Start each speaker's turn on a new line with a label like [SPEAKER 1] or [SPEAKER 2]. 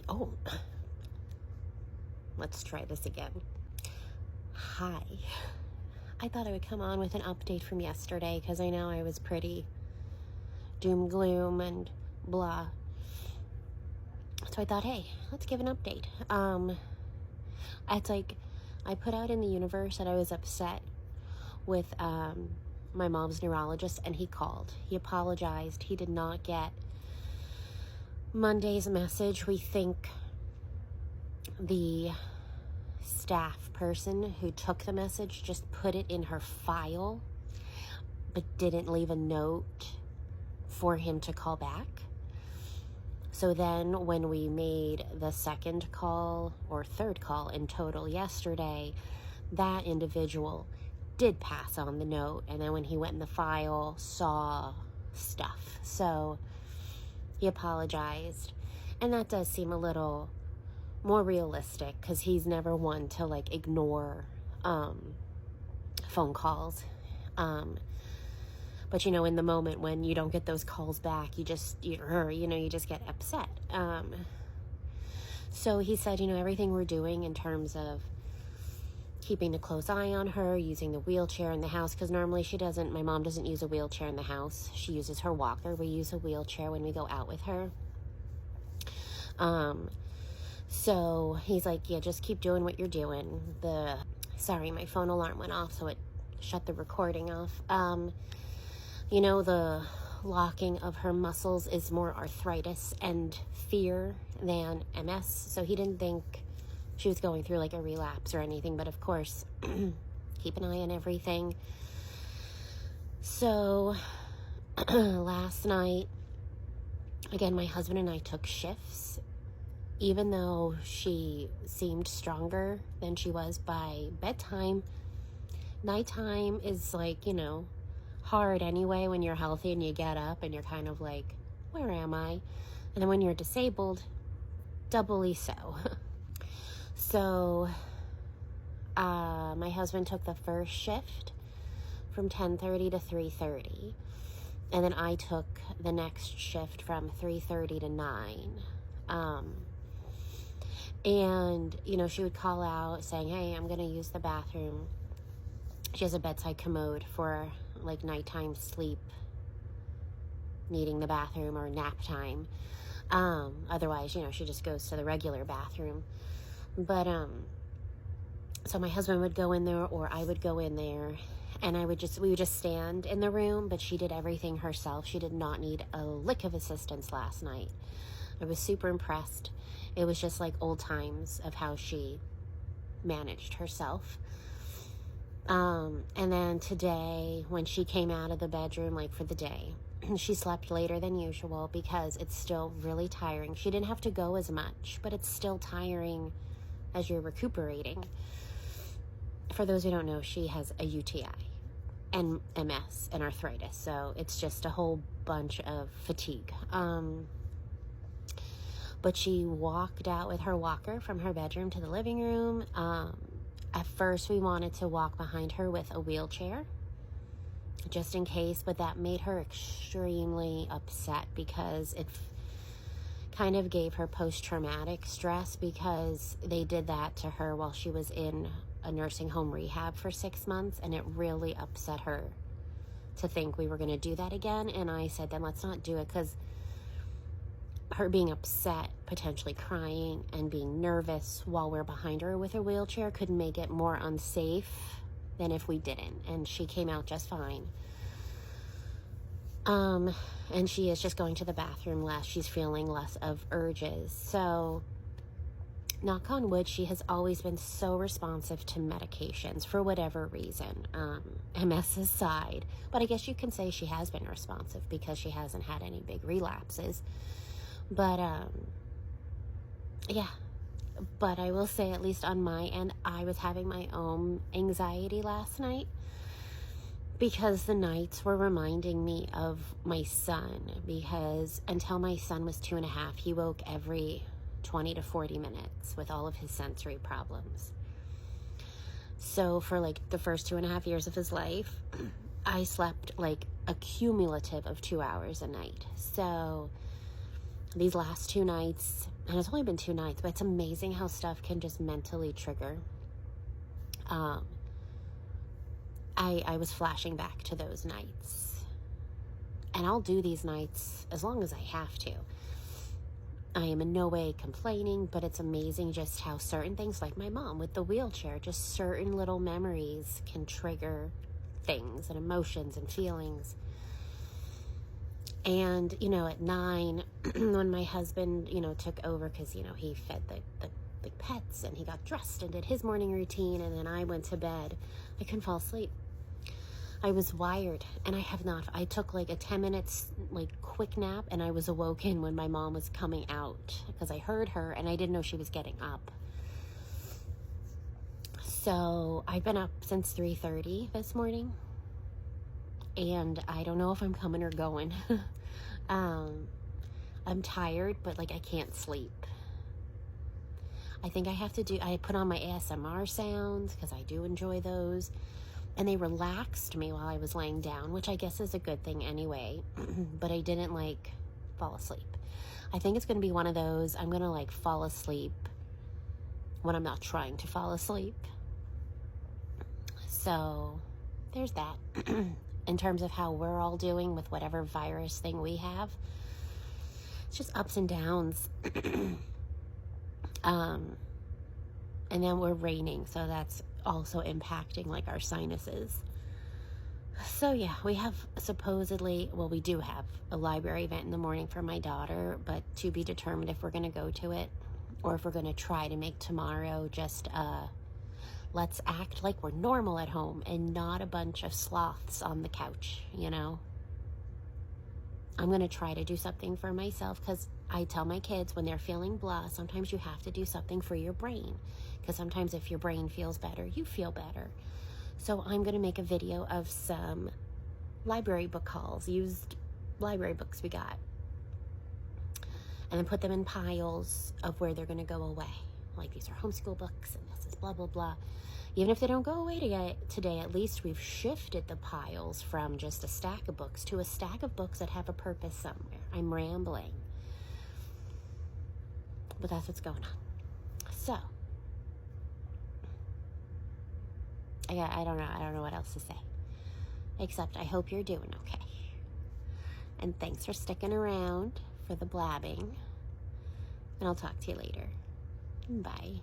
[SPEAKER 1] Oh, let's try this again. Hi. I thought I would come on with an update from yesterday because I know I was pretty doom, gloom, and blah. So I thought, hey, let's give an update. It's like I put out in the universe that I was upset with my mom's neurologist, and he called. He apologized. He did not get Monday's message. We think the staff person who took the message just put it in her file, but didn't leave a note for him to call back. So then when we made the second call, or third call in total yesterday, that individual did pass on the note, and then when he went in the file, saw stuff. So he apologized, and that does seem a little more realistic because he's never one to like ignore phone calls. But you know, in the moment when you don't get those calls back, you just get upset. So he said, everything we're doing in terms of keeping a close eye on her, using the wheelchair in the house, because normally my mom doesn't use a wheelchair in the house. She uses her walker. We use a wheelchair when we go out with her. So he's like, yeah, just keep doing what you're doing. Sorry, my phone alarm went off, so it shut the recording off. The locking of her muscles is more arthritis and fear than MS. So he didn't think she was going through like a relapse or anything, but of course, keep an eye on everything. So last night, again, my husband and I took shifts. Even though she seemed stronger than she was by bedtime, nighttime is like, hard anyway when you're healthy and you get up and you're kind of like, where am I? And then when you're disabled, doubly so. So my husband took the first shift from 10:30 to 3:30, and then I took the next shift from 3:30 to 9. And she would call out saying, hey, I'm going to use the bathroom. She has a bedside commode for like nighttime sleep, needing the bathroom, or nap time. Otherwise, she just goes to the regular bathroom. But so my husband would go in there, or I would go in there, and we would just stand in the room, but she did everything herself. She did not need a lick of assistance last night. I was super impressed. It was just like old times of how she managed herself. And then today, when she came out of the bedroom, like for the day, she slept later than usual because it's still really tiring. She didn't have to go as much, but it's still tiring as you're recuperating. For those who don't know, she has a UTI and MS and arthritis, so it's just a whole bunch of fatigue. But she walked out with her walker from her bedroom to the living room. At first, we wanted to walk behind her with a wheelchair, just in case, but that made her extremely upset because it kind of gave her post-traumatic stress, because they did that to her while she was in a nursing home rehab for 6 months, and it really upset her to think we were going to do that again. And I said, then let's not do it, because her being upset, potentially crying, and being nervous while we're behind her with a wheelchair could make it more unsafe than if we didn't. And she came out just fine. And she is just going to the bathroom less. She's feeling less of urges. So, knock on wood, she has always been so responsive to medications for whatever reason, MS aside. But I guess you can say she has been responsive because she hasn't had any big relapses. But, yeah. But I will say, at least on my end, I was having my own anxiety last night, because the nights were reminding me of my son, because until my son was 2.5, he woke every 20 to 40 minutes with all of his sensory problems. So for like the first 2.5 years of his life, I slept like a cumulative of 2 hours a night. So these last 2 nights, and it's only been 2 nights, but it's amazing how stuff can just mentally trigger. I was flashing back to those nights, and I'll do these nights as long as I have to. I am in no way complaining, but it's amazing just how certain things, like my mom with the wheelchair, just certain little memories can trigger things and emotions and feelings. And, at 9, when my husband, took over, because, he fed the big pets, and he got dressed and did his morning routine, and then I went to bed, I couldn't fall asleep. I was wired, and I took like a 10 minutes, quick nap, and I was awoken when my mom was coming out, because I heard her, and I didn't know she was getting up. So I've been up since 3:30 this morning, and I don't know if I'm coming or going. I'm tired, but I can't sleep. I think I put on my ASMR sounds, because I do enjoy those, and they relaxed me while I was laying down, which I guess is a good thing anyway. But I didn't fall asleep. I think it's going to be one of those, I'm going to fall asleep when I'm not trying to fall asleep. So there's that. In terms of how we're all doing with whatever virus thing we have, it's just ups and downs. And then we're raining, so that's also impacting our sinuses. So yeah, we have we do have a library event in the morning for my daughter, but to be determined if we're going to go to it, or if we're going to try to make tomorrow just let's act like we're normal at home and not a bunch of sloths on the couch. I'm going to try to do something for myself, because I tell my kids when they're feeling blah, sometimes you have to do something for your brain, because sometimes if your brain feels better, you feel better. So I'm going to make a video of some library book hauls, used library books we got, and then put them in piles of where they're going to go away. These are homeschool books, and this is blah, blah, blah. Even if they don't go away today, at least we've shifted the piles from just a stack of books to a stack of books that have a purpose somewhere. I'm rambling, but that's what's going on. So, I don't know what else to say, except I hope you're doing okay. And thanks for sticking around for the blabbing, and I'll talk to you later. Bye.